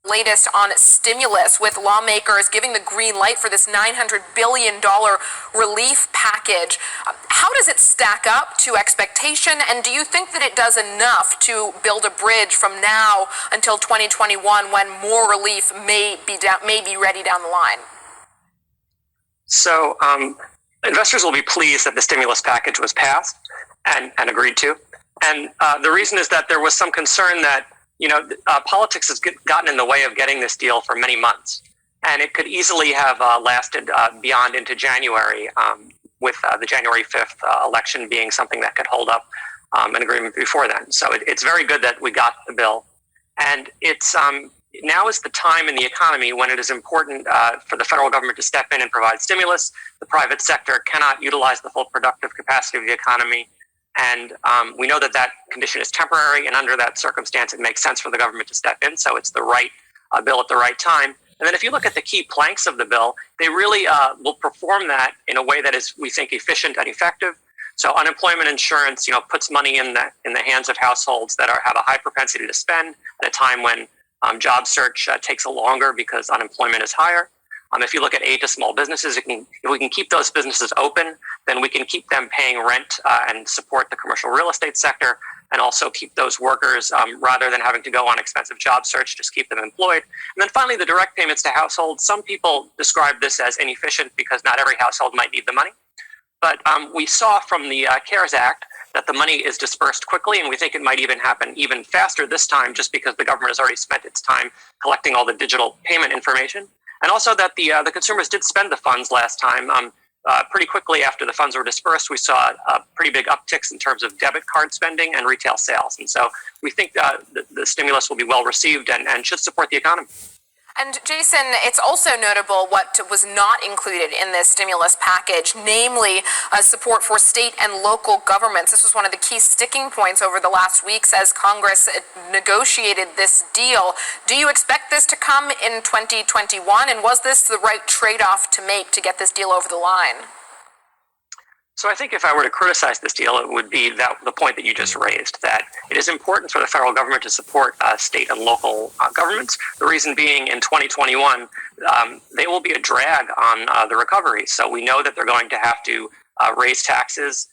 latest on stimulus, with lawmakers giving the green light for this $900 billion relief package. How does it stack up to expectation, and do you think that it does enough to build a bridge from now until 2021, when more relief may be ready down the line? So investors will be pleased that the stimulus package was passed and agreed to. And the reason is that there was some concern that politics has gotten in the way of getting this deal for many months, and it could easily have lasted beyond into January, with the January 5th election being something that could hold up an agreement before then. So it's very good that we got the bill, and it's now is the time in the economy when it is important for the federal government to step in and provide stimulus. The private sector cannot utilize the full productive capacity of the economy. And we know that that condition is temporary, and under that circumstance, it makes sense for the government to step in. So it's the right bill at the right time. And then if you look at the key planks of the bill, they really will perform that in a way that is, we think, efficient and effective. So unemployment insurance, puts money in the hands of households that have a high propensity to spend at a time when job search takes longer because unemployment is higher. If you look at aid to small businesses, if we can keep those businesses open, then we can keep them paying rent and support the commercial real estate sector, and also keep those workers, rather than having to go on expensive job search, just keep them employed. And then finally, the direct payments to households. Some people describe this as inefficient because not every household might need the money. But we saw from the CARES Act that the money is dispersed quickly, and we think it might even happen even faster this time, just because the government has already spent its time collecting all the digital payment information. And also that the consumers did spend the funds last time. Pretty quickly after the funds were dispersed, we saw pretty big upticks in terms of debit card spending and retail sales. And so we think the stimulus will be well received and should support the economy. And Jason, it's also notable what was not included in this stimulus package, namely support for state and local governments. This was one of the key sticking points over the last weeks as Congress negotiated this deal. Do you expect this to come in 2021? And was this the right trade-off to make to get this deal over the line? So I think if I were to criticize this deal, it would be the point that you just raised, that it is important for the federal government to support state and local governments. The reason being, in 2021, they will be a drag on the recovery. So we know that they're going to have to raise taxes,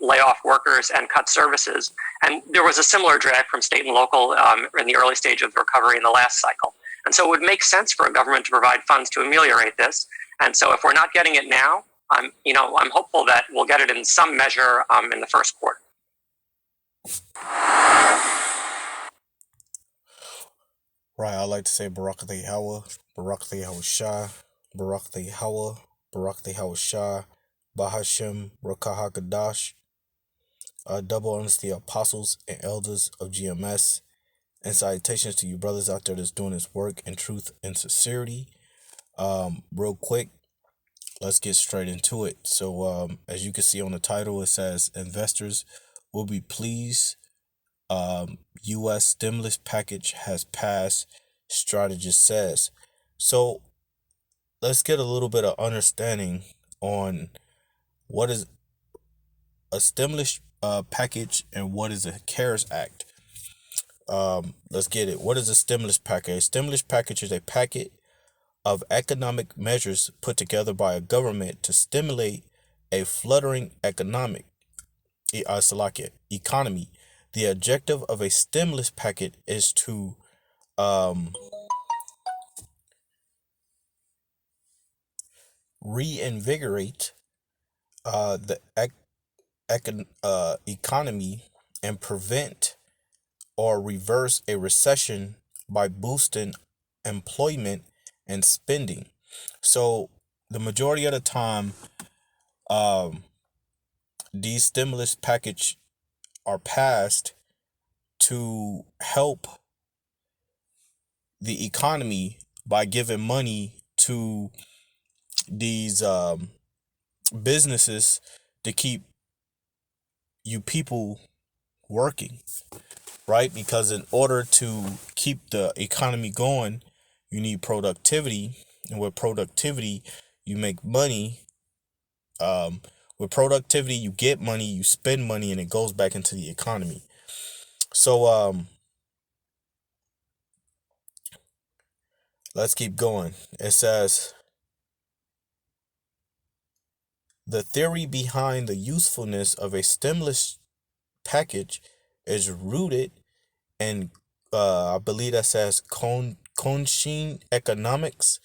lay off workers, and cut services. And there was a similar drag from state and local in the early stage of the recovery in the last cycle. And so it would make sense for a government to provide funds to ameliorate this. And so if we're not getting it now, I'm hopeful that we'll get it in some measure in the first quarter. Right, I like to say Barak Hawa, Barak Shah, Barak Hawa, Barak Shah, Bahashem Rakahakadash. Double honors the apostles and elders of GMS, and salutations to you brothers out there that's doing this work in truth and sincerity. Real quick, let's get straight into it. So as you can see on the title, it says investors will be pleased. U.S. stimulus package has passed, strategist says. So let's get a little bit of understanding on what is a stimulus package and what is a CARES Act. Let's get it. What is a stimulus package? A stimulus package is a packet of economic measures put together by a government to stimulate a fluttering economy. The objective of a stimulus packet is to reinvigorate the economy and prevent or reverse a recession by boosting employment and spending. So the majority of the time, these stimulus package are passed to help the economy by giving money to these businesses to keep you people working, right? Because in order to keep the economy going, you need productivity, and with productivity, you make money. With productivity, you get money, you spend money, and it goes back into the economy. So Let's keep going. It says the theory behind the usefulness of a stimulus package is rooted in, I believe that says Keynesian economics,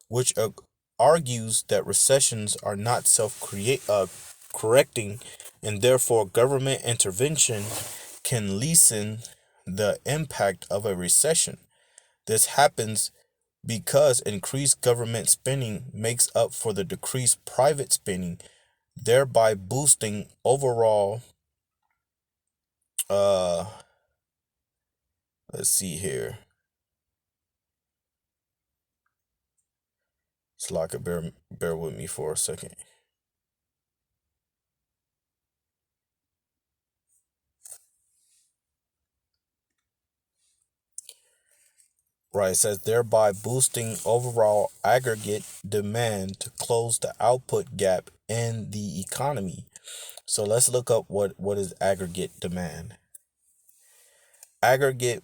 which argues that recessions are not correcting, and therefore government intervention can lessen the impact of a recession. This happens because increased government spending makes up for the decreased private spending, thereby boosting overall uh let's see here. Slocker, bear with me for a second. Right, it says thereby boosting overall aggregate demand to close the output gap in the economy. So let's look up what is aggregate demand.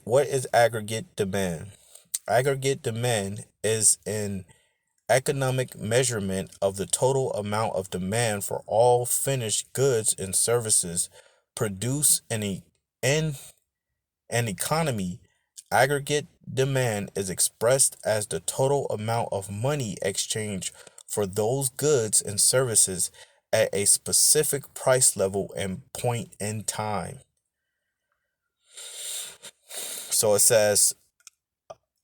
What is aggregate demand? Aggregate demand is an economic measurement of the total amount of demand for all finished goods and services produced in an economy. Aggregate demand is expressed as the total amount of money exchanged for those goods and services at a specific price level and point in time. So it says,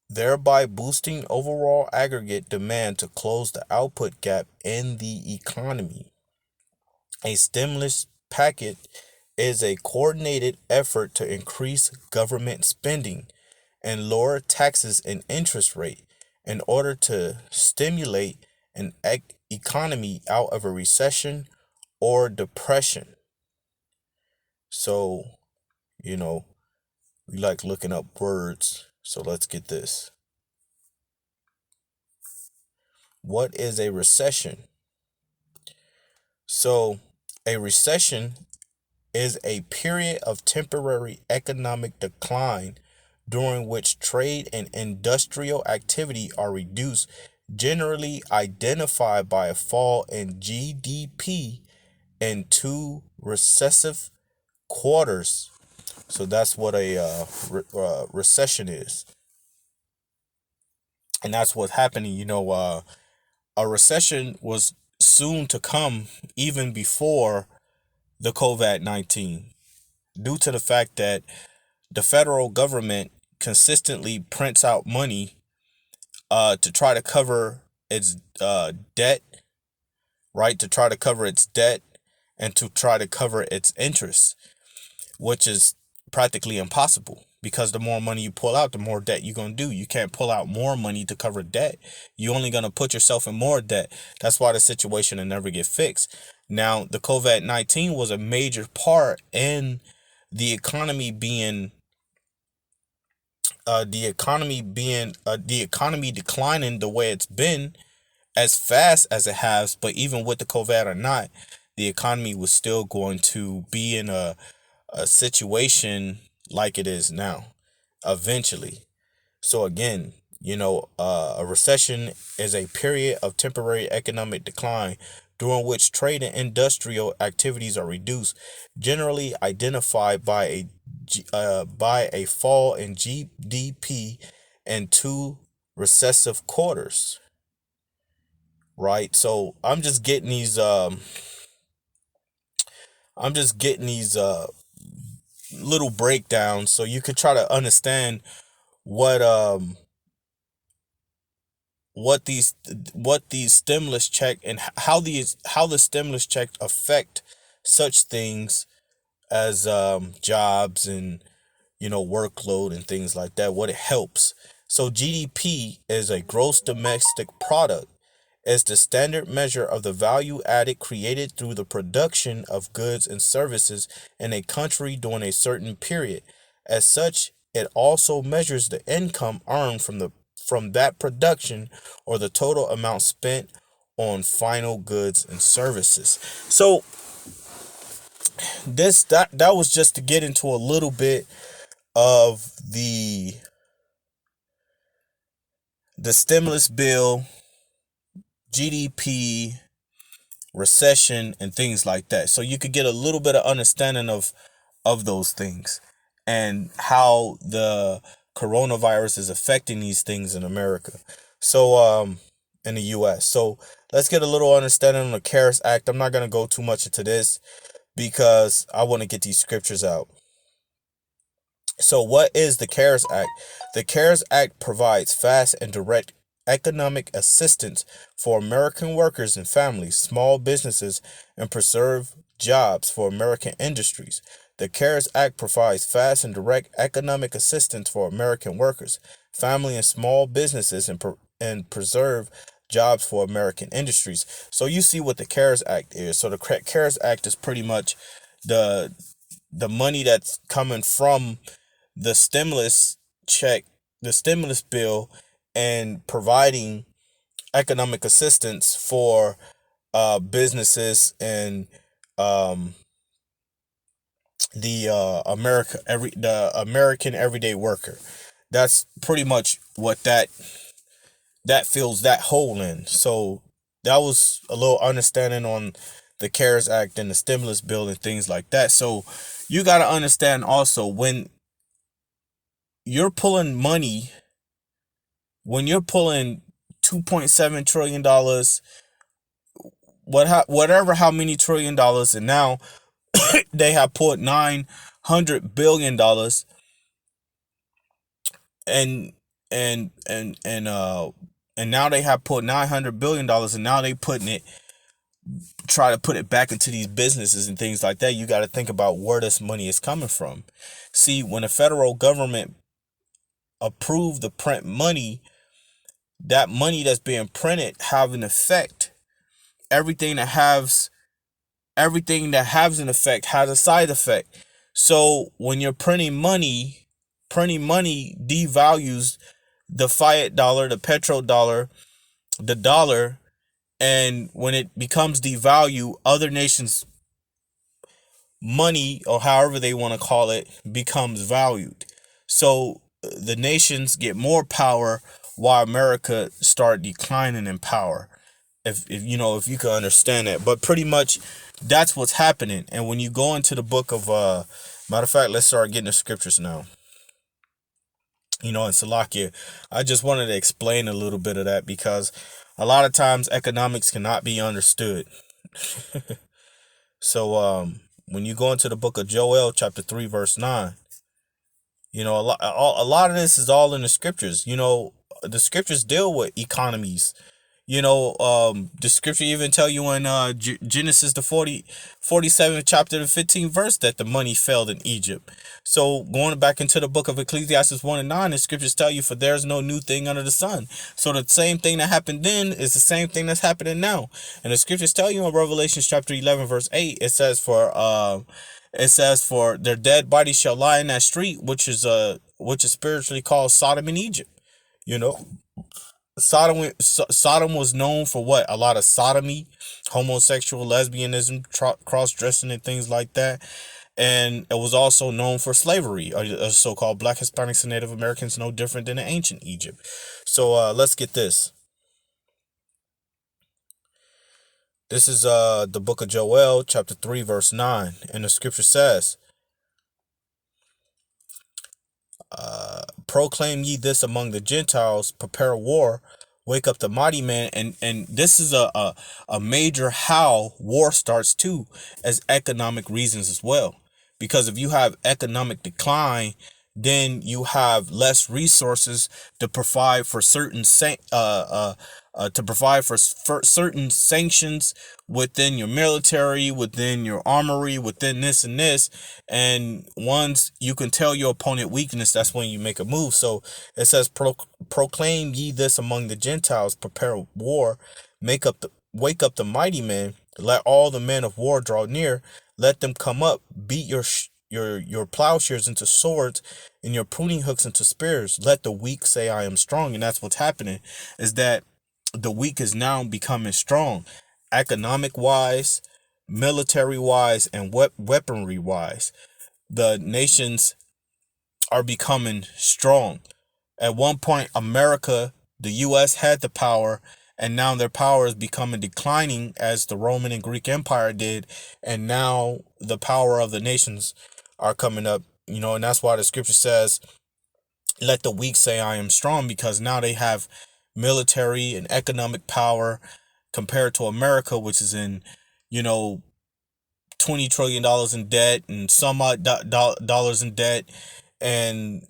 thereby boosting overall aggregate demand to close the output gap in the economy. A stimulus package is a coordinated effort to increase government spending and lower taxes and interest rate in order to stimulate an economy out of a recession or depression. So, you know, we like looking up words. So let's get this. What is a recession? So, a recession is a period of temporary economic decline during which trade and industrial activity are reduced, generally identified by a fall in GDP in two recessive quarters. So that's what a recession is. And that's what's happening. A recession was soon to come even before the COVID-19, due to the fact that the federal government consistently prints out money to try to cover its debt, right? To try to cover its debt and to try to cover its interest, which is practically impossible because the more money you pull out, the more debt you're going to do. You can't pull out more money to cover debt. You're only going to put yourself in more debt. That's why the situation will never get fixed. Now, the COVID-19 was a major part in the economy being the economy declining the way it's been as fast as it has. But even with the COVID or not, the economy was still going to be in a situation like it is now eventually. So again, a recession is a period of temporary economic decline during which trade and industrial activities are reduced, generally identified by a fall in GDP and two recessive quarters. Right? So I'm just getting these little breakdowns so you could try to understand what what these stimulus check and how the stimulus check affect such things as jobs and workload and things like that, what it helps. So GDP is a gross domestic product, is the standard measure of the value added created through the production of goods and services in a country during a certain period. As such, it also measures the income earned from that production, or the total amount spent on final goods and services. So that was just to get into a little bit of the the stimulus bill, GDP, recession, and things like that. So you could get a little bit of understanding of those things and how the coronavirus is affecting these things in America. So in the US. So let's get a little understanding on the CARES Act. I'm not going to go too much into this because I want to get these scriptures out. So what is the CARES Act? The CARES Act provides fast and direct economic assistance for American workers and families, small businesses, and preserve jobs for American industries. The CARES Act provides fast and direct economic assistance for American workers, family, and small businesses, and preserve jobs for American industries. So you see what the CARES Act is. So the CARES Act is pretty much the money that's coming from the stimulus check, the stimulus bill, and providing economic assistance for businesses and the American everyday worker. That's pretty much what that fills that hole in. So that was a little understanding on the CARES Act and the stimulus bill and things like that. So you got to understand also when you're pulling money, when you're pulling $2.7 trillion, how many $trillion, and now they have put $900 billion, and now they have put $900 billion, and now they try to put it back into these businesses and things like that. You got to think about where this money is coming from. See, when the federal government approved the print money, that money that's being printed have an effect. Everything that has an effect has a side effect. So when you're printing money devalues the fiat dollar, the petrodollar, the dollar, and when it becomes devalued, other nations' money, or however they want to call it, becomes valued. So the nations get more power while America start declining in power. If you can understand that. But pretty much that's what's happening. And when you go into the book of matter of fact, let's start getting the scriptures now. In Salakia, I just wanted to explain a little bit of that because a lot of times economics cannot be understood. So when you go into the book of Joel, chapter 3, verse 9, a lot of this is all in the scriptures. The scriptures deal with economies. The scripture even tell you in Genesis the 47th chapter, the 15th verse, that the money failed in Egypt. So going back into the book of Ecclesiastes 1 and 9, the scriptures tell you, for there's no new thing under the sun. So the same thing that happened then is the same thing that's happening now. And the scriptures tell you in Revelation chapter 11 verse 8, it says for their dead bodies shall lie in that street, which is spiritually called Sodom and Egypt. Sodom was known for what? A lot of sodomy, homosexual, lesbianism, cross-dressing, and things like that. And it was also known for slavery, or so-called Black, Hispanics, and Native Americans, no different than in ancient Egypt. So let's get this. This is the book of Joel, chapter 3, verse 9. And the scripture says, proclaim ye this among the Gentiles, prepare war, wake up the mighty man. And this is a major how war starts too, as economic reasons as well. Because if you have economic decline, then you have less resources to provide for certain certain sanctions within your military, within your armory, within this and this. And once you can tell your opponent weakness, that's when you make a move. So it says, proclaim ye this among the Gentiles, prepare war, wake up the mighty men, let all the men of war draw near, let them come up, beat your plowshares into swords and your pruning hooks into spears. Let the weak say, I am strong. And that's what's happening, is that the weak is now becoming strong, economic wise, military wise, and weaponry wise. The nations are becoming strong. At one point, America the U.S. had the power, and now their power is becoming declining as the Roman and Greek Empire did, and now the power of the nations are coming up. And that's why the scripture says, "Let the weak say, I am strong," because now they have military and economic power compared to America, which is in, $20 trillion in debt and some odd dollars in debt, and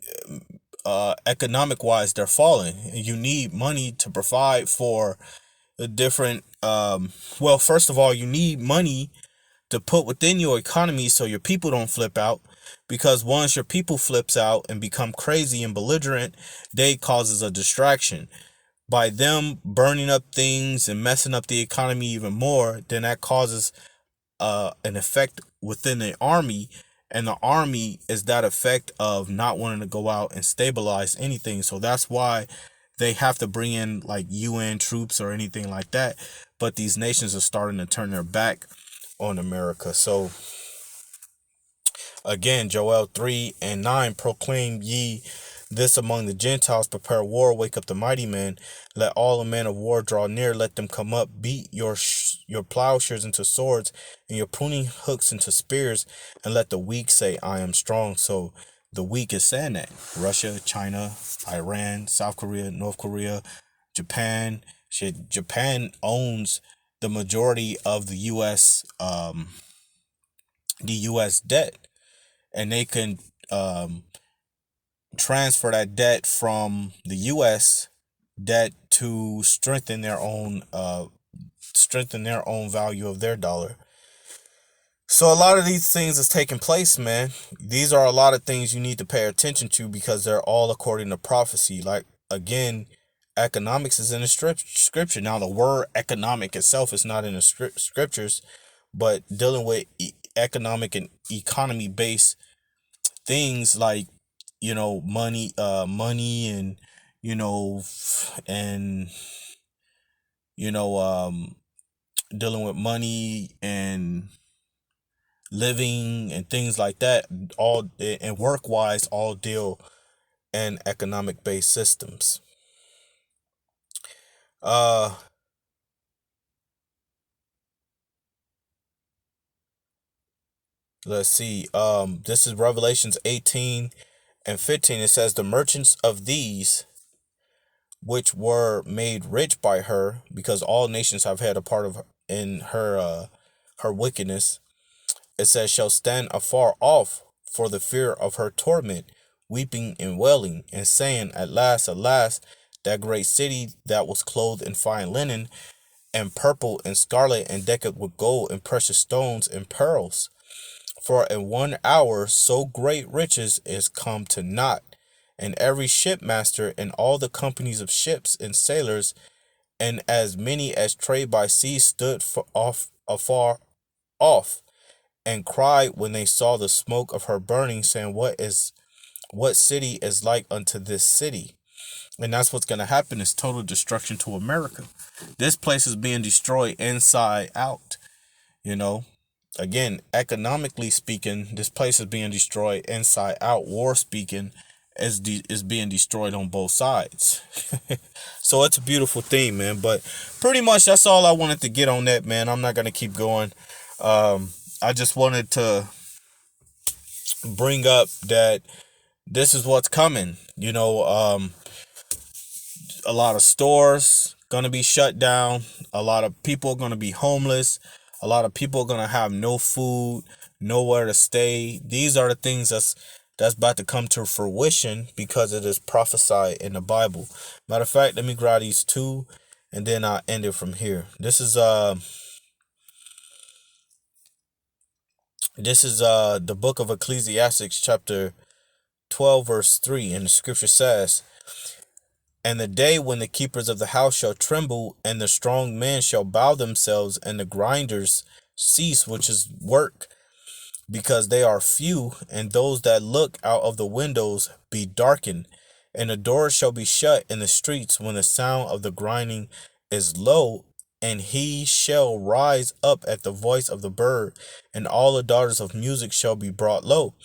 economic wise they're falling. You need money to provide for the different well, first of all, you need money to put within your economy so your people don't flip out, because once your people flips out and become crazy and belligerent, they causes a distraction by them burning up things and messing up the economy even more. Then that causes an effect within the army, and the army is that effect of not wanting to go out and stabilize anything. So that's why they have to bring in like UN troops or anything like that. But these nations are starting to turn their back on America. So again, Joel 3:9, proclaim ye this among the Gentiles, prepare war, wake up the mighty men, let all the men of war draw near, let them come up, beat your plowshares into swords and your pruning hooks into spears, and let the weak say, I am strong. So the weak is saying that Russia, China, Iran, South Korea, North Korea, Japan. Japan owns the majority of the U.S. Debt, and they can transfer that debt from the U.S. debt to strengthen their own value of their dollar. So a lot of these things is taking place, man. These are a lot of things you need to pay attention to, because they're all according to prophecy. Like, again, economics is in the scripture. Now, the word economic itself is not in the scriptures, but dealing with economic and economy based things like, money and, dealing with money and living and things like that, all and work wise, all deal in economic based systems. Let's see. This is Revelations 18:15. It says, the merchants of these which were made rich by her, because all nations have had a part of in her wickedness. It says, shall stand afar off for the fear of her torment, weeping and wailing, and saying, alas, alas, that great city that was clothed in fine linen, and purple and scarlet, and decked with gold and precious stones and pearls. For in 1 hour so great riches is come to naught, and every shipmaster and all the companies of ships and sailors, and as many as trade by sea, stood afar off, and cried when they saw the smoke of her burning, saying, what city is like unto this city? And that's what's going to happen, is total destruction to America. This place is being destroyed inside out. Again, economically speaking, this place is being destroyed inside out. War speaking, is being destroyed on both sides. So it's a beautiful thing, man. But pretty much that's all I wanted to get on that, man. I'm not going to keep going. I just wanted to bring up that this is what's coming. A lot of stores gonna be shut down. A lot of people are gonna be homeless. A lot of people are gonna have no food, nowhere to stay. These are the things that's about to come to fruition, because it is prophesied in the Bible. Matter of fact, let me grab these two, and then I'll end it from here. This is the book of Ecclesiastes, chapter 12, verse 3, and the scripture says, and the day when the keepers of the house shall tremble, and the strong men shall bow themselves, and the grinders cease, which is work, because they are few, and those that look out of the windows be darkened, and the doors shall be shut in the streets when the sound of the grinding is low, and he shall rise up at the voice of the bird, and all the daughters of music shall be brought low.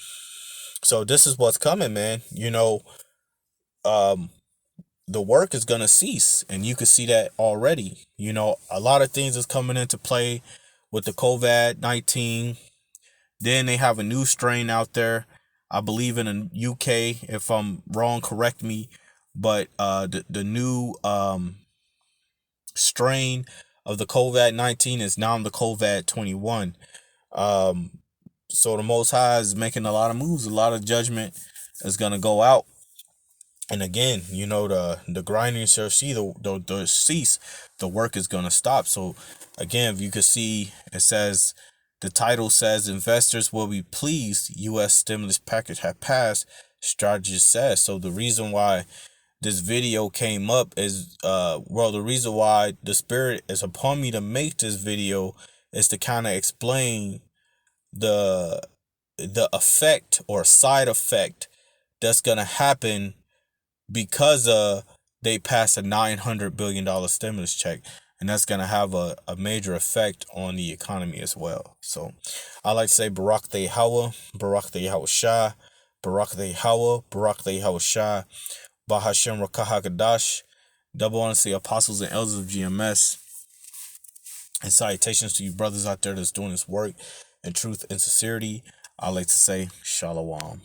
So this is what's coming, man. the work is gonna cease, and you can see that already. You know, a lot of things is coming into play with the COVID-19. Then they have a new strain out there. I believe in the UK. If I'm wrong, correct me. But the new strain of the COVID-19 is now the COVID-21. So the Most High is making a lot of moves. A lot of judgment is gonna go out. And again, you know, the grinding shall see, the cease, the work is gonna stop. So again, if you can see, it says, the title says, investors will be pleased U.S. stimulus package had passed, strategist says. So the reason why this video came up is, the reason why the spirit is upon me to make this video is to kind of explain the effect or side effect that's gonna happen because they passed a $900 billion stimulus check, and that's going to have a major effect on the economy as well. So I like to say Barak the Yahweh, Barak the Yahweh Shah, Barak the Yahweh, Barak the Yahweh Shah, Bahashem Rakah HaKadosh. Double honor to the apostles and elders of GMS, and salutations to you brothers out there that's doing this work in truth and sincerity. I like to say Shalom.